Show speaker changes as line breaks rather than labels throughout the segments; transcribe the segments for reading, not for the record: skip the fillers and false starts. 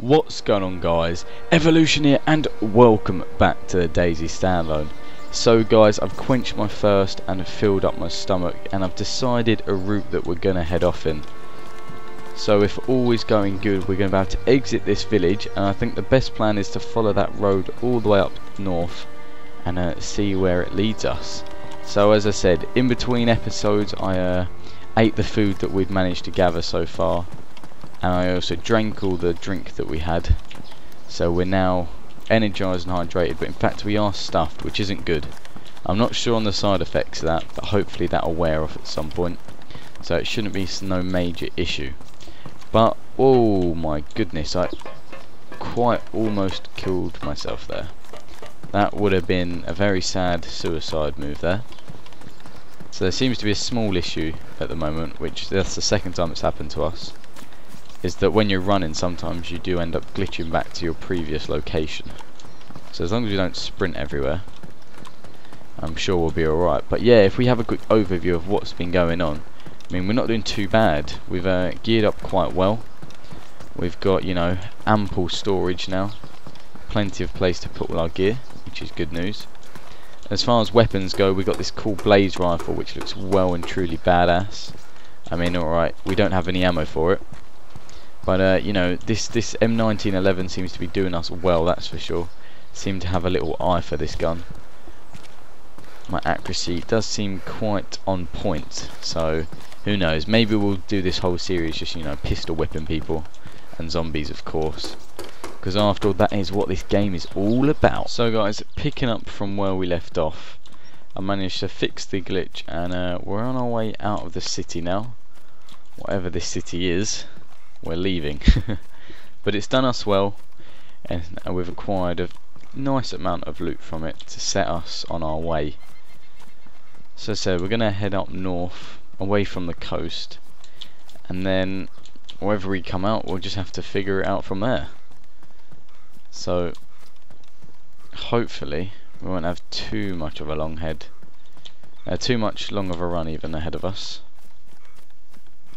What's going on, guys? Evolution here, and welcome back to the DayZ Standalone. So guys, I've quenched my thirst and filled up my stomach, and I've decided a route that we're going to head off in. So if all is going good, we're going to be able to exit this village, and I think the best plan is to follow that road all the way up north and see where it leads us. So as I said, in between episodes I ate the food that we'd managed to gather so far, and I also drank all the drink that we had. So we're now energized and hydrated, but in fact we are stuffed, which isn't good. I'm not sure on the side effects of that, but hopefully that'll wear off at some point, so it shouldn't be no major issue. But oh my goodness, I quite almost killed myself there. That would have been a very sad suicide move there. So there seems to be a small issue at the moment, which that's the second time it's happened to us, is that when you're running sometimes you do end up glitching back to your previous location. So as long as we don't sprint everywhere, I'm sure we'll be alright. But yeah, if we have a quick overview of what's been going on, I mean, we're not doing too bad. We've geared up quite well. We've got, you know, ample storage now, plenty of place to put all our gear, which is good news. As far as weapons go, we've got this cool blaze rifle which looks well and truly badass. I mean, alright, we don't have any ammo for it, but you know, this M1911 seems to be doing us well, that's for sure. Seem to have a little eye for this gun. My accuracy does seem quite on point, so who knows, maybe we'll do this whole series just, you know, pistol whipping people and zombies, of course, because after all, that is what this game is all about. So guys, picking up from where we left off, I managed to fix the glitch, and we're on our way out of the city now. Whatever this city is, we're leaving. But it's done us well, and we've acquired a nice amount of loot from it to set us on our way. So we're going to head up north, away from the coast, and then wherever we come out, we'll just have to figure it out from there. So hopefully we won't have too much of a long too much long of a run even ahead of us.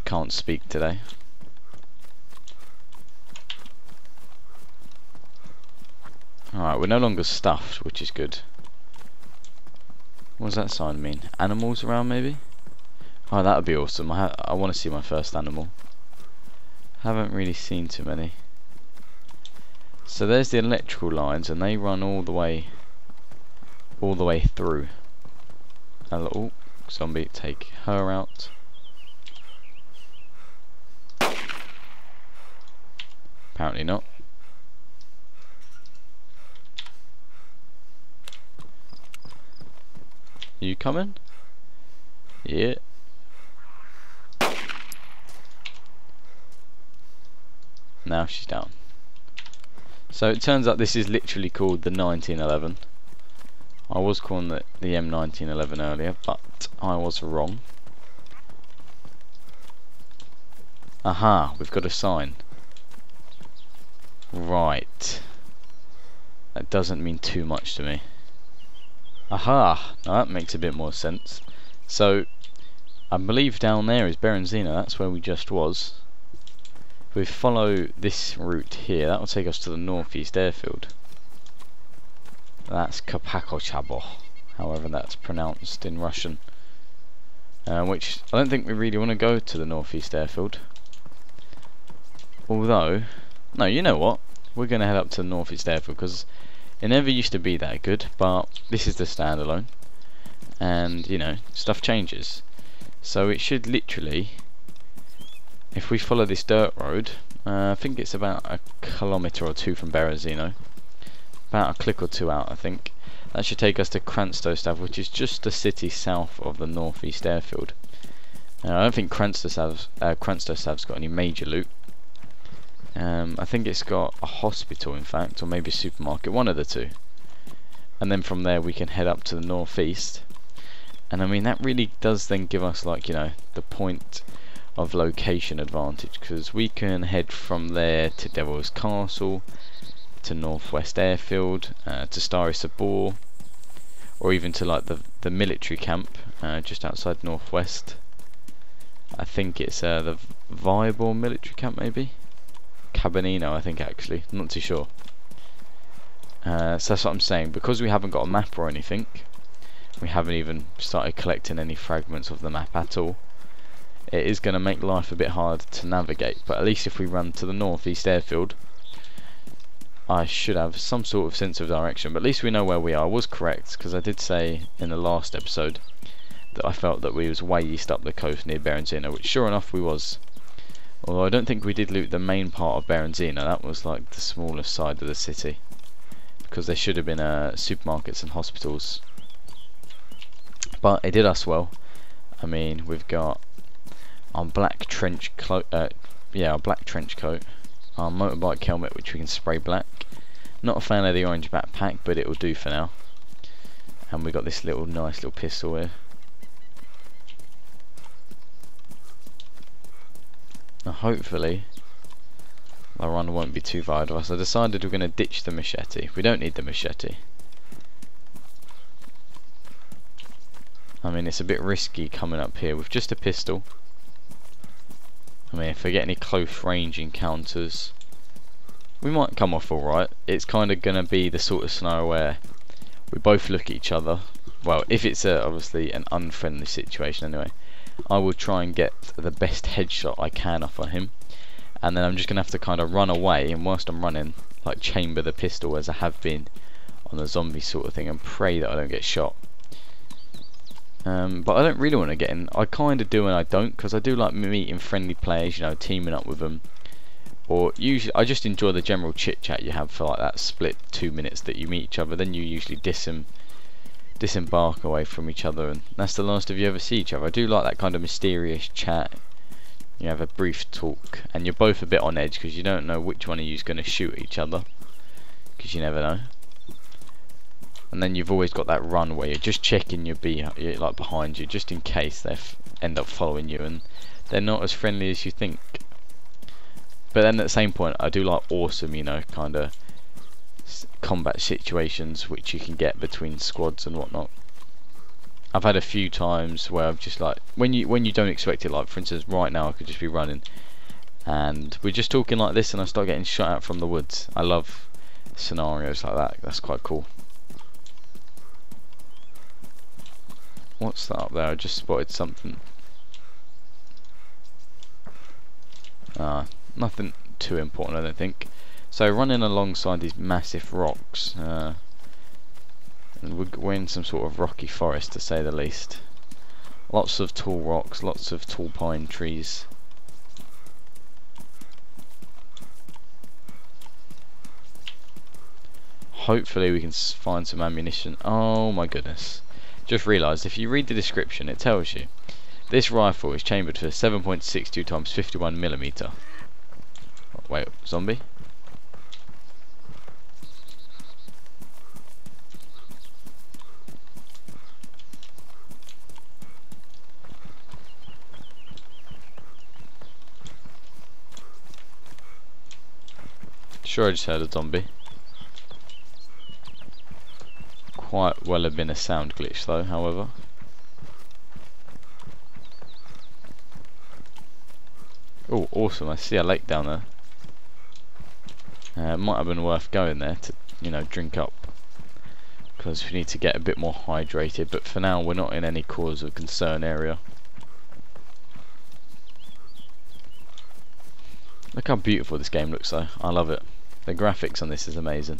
Can't speak today. Alright, we're no longer stuffed, which is good. What does that sign mean? Animals around, maybe? Oh, that would be awesome. I want to see my first animal. Haven't really seen too many. So there's the electrical lines, and they run all the way through. A little zombie, take her out. Apparently not. You coming? Yeah. Now she's down. So it turns out this is literally called the 1911. I was calling it the M1911 earlier, but I was wrong. Aha, we've got a sign. Right. That doesn't mean too much to me. Aha, now that makes a bit more sense. So I believe down there is Berenzino, that's where we just was. If we follow this route here, that will take us to the northeast airfield. That's Kapakochabo, however that's pronounced in Russian. Which I don't think we really want to go to the northeast airfield. Although, no, you know what? We're going to head up to the northeast airfield because it never used to be that good, but this is the standalone, and you know, stuff changes. So it should literally, if we follow this dirt road, I think it's about a kilometre or two from Berezino, about a click or two out I think. That should take us to Kranstostav, which is just the city south of the northeast airfield. I don't think Kranstostav's got any major loot. I think it's got a hospital in fact, or maybe a supermarket, one of the two. And then from there we can head up to the northeast. And I mean, that really does then give us, like, you know, the point of location advantage, because we can head from there to Devil's Castle, to Northwest Airfield, to Stary Sabor, or even to like the military camp just outside Northwest. I think it's the Viable military camp maybe. Cabanino, I think, actually. Not too sure. So that's what I'm saying. Because we haven't got a map or anything, we haven't even started collecting any fragments of the map at all, it is going to make life a bit hard to navigate. But at least if we run to the northeast airfield, I should have some sort of sense of direction. But at least we know where we are. I was correct, because I did say in the last episode that I felt that we was way east up the coast near Berenzino, which sure enough we was. Although I don't think we did loot the main part of Berenzino. That was like the smallest side of the city, because there should have been supermarkets and hospitals. But it did us well. I mean, we've got our black trench coat, our black trench coat, our motorbike helmet, which we can spray black. Not a fan of the orange backpack, but it will do for now. And we got this nice little pistol here. Now hopefully the run won't be too far out of us. I decided we're going to ditch the machete. We don't need the machete. I mean, it's a bit risky coming up here with just a pistol. I mean, if we get any close range encounters, we might come off alright. It's kind of going to be the sort of scenario where we both look at each other. Well, if it's obviously an unfriendly situation anyway, I will try and get the best headshot I can off on him. And then I'm just going to have to kind of run away, and whilst I'm running, like chamber the pistol as I have been on the zombie sort of thing, and pray that I don't get shot. But I don't really want to get in. I kind of do and I don't, because I do like meeting friendly players, you know, teaming up with them. Or usually I just enjoy the general chit chat you have for like that split 2 minutes that you meet each other. Then you usually disembark away from each other, and that's the last of you ever see each other. I do like that kind of mysterious chat. You have a brief talk, and you're both a bit on edge because you don't know which one of you is going to shoot at each other, because you never know. And then you've always got that run where you're just checking you're like behind you, just in case they end up following you, and they're not as friendly as you think. But then at the same point, I do like awesome, you know, kind of combat situations which you can get between squads and whatnot. I've had a few times where I've just like, when you don't expect it, like for instance right now I could just be running and we're just talking like this and I start getting shot out from the woods. I love scenarios like that. That's quite cool. What's that up there? I just spotted something. Nothing too important, I don't think. So running alongside these massive rocks, and we're in some sort of rocky forest to say the least. Lots of tall rocks, lots of tall pine trees. Hopefully we can find some ammunition. Oh my goodness. Just realised if you read the description it tells you this rifle is chambered for 7.62 times 51mm. Oh, wait, zombie? Sure, I just heard a zombie. Quite well have been a sound glitch though, however. Oh, awesome, I see a lake down there. It might have been worth going there to, you know, drink up, because we need to get a bit more hydrated, but for now we're not in any cause of concern area. Look how beautiful this game looks though, I love it. The graphics on this is amazing.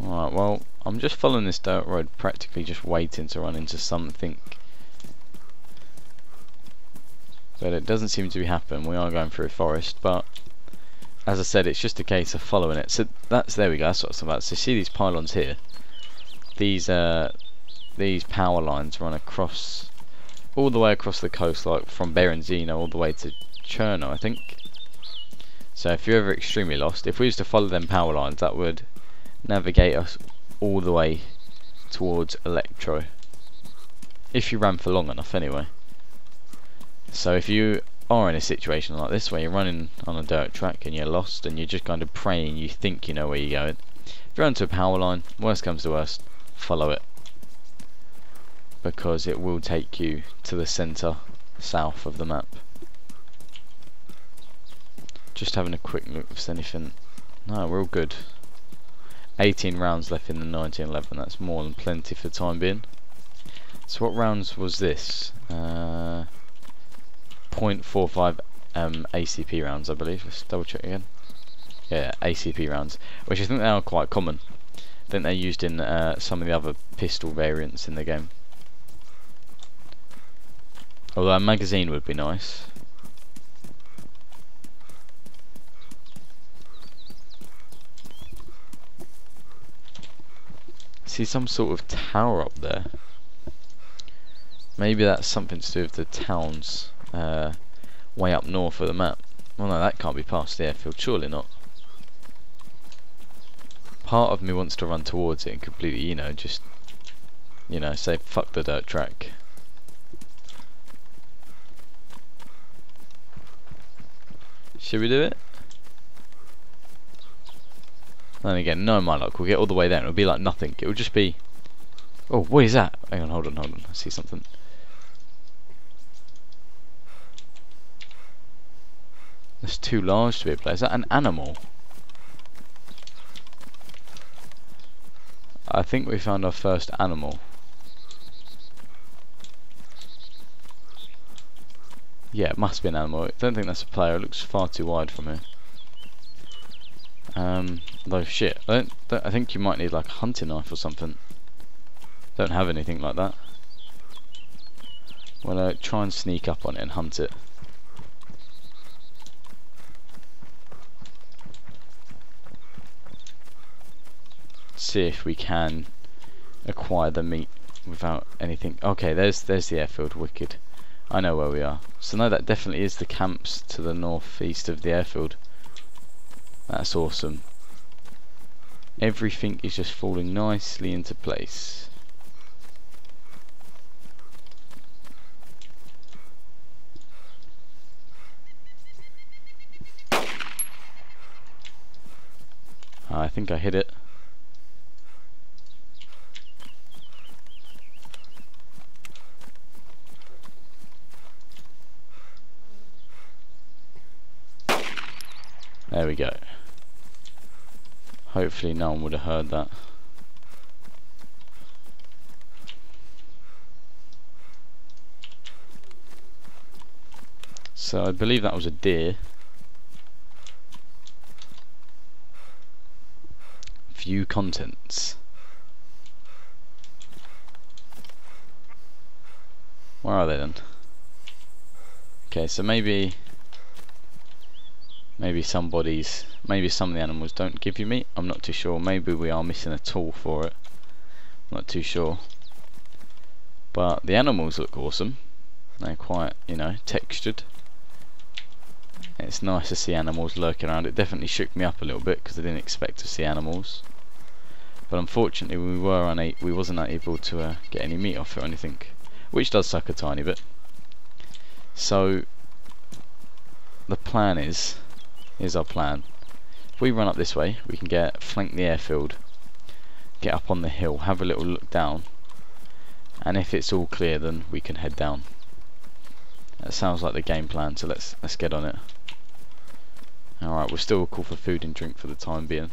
Alright, well, I'm just following this dirt road, practically just waiting to run into something. But it doesn't seem to be happening. We are going through a forest, but as I said, it's just a case of following it. So there we go, that's what it's about. So see these pylons here? These power lines run across, all the way across the coast, like from Berenzino all the way to Cherno, I think. So if you're ever extremely lost, if we used to follow them power lines, that would navigate us all the way towards Electro, if you ran for long enough anyway. So if you are in a situation like this where you're running on a dirt track and you're lost and you're just kind of praying you think you know where you're going, If you're onto a power line, worst comes to worst, follow it, because it will take you to the centre south of the map. Just having a quick look if there's anything. No, we're all good. 18 rounds left in the 1911, that's more than plenty for the time being. So what rounds was this? 0.45 ACP rounds, I believe. Let's double check again. Yeah, ACP rounds, which I think they are quite common. I think they're used in some of the other pistol variants in the game. Although a magazine would be nice. See some sort of tower up there. Maybe that's something to do with the towns way up north of the map. Well, no, that can't be past the airfield, surely not. Part of me wants to run towards it and completely, you know, just, you know, say fuck the dirt track. Should we do it? And again, no my luck, we'll get all the way there and it'll be like nothing. It will just be... Oh, what is that? Hang on, hold on, I see something. That's too large to be a place. Is that an animal? I think we found our first animal. Yeah, it must be an animal. I don't think that's a player, it looks far too wide from here. Though shit, I think you might need like a hunting knife or something. Don't have anything like that. Well, try and sneak up on it and hunt it. See if we can acquire the meat without anything. Okay, there's the airfield. Wicked. I know where we are. So no, that definitely is the camps to the northeast of the airfield. That's awesome. Everything is just falling nicely into place. I think I hit it. There we go. Hopefully no one would have heard that. So I believe that was a deer. View contents. Where are they then? Okay, so maybe some of the animals don't give you meat. I'm not too sure. Maybe we are missing a tool for it. I'm not too sure. But the animals look awesome. They're quite, you know, textured. It's nice to see animals lurking around. It definitely shook me up a little bit because I didn't expect to see animals. But unfortunately we wasn't able to get any meat off it or anything, which does suck a tiny bit. So the plan is, here's our plan. If we run up this way, we can flank the airfield, get up on the hill, have a little look down, and if it's all clear then we can head down. That sounds like the game plan, so let's get on it. Alright, we'll still call for food and drink for the time being.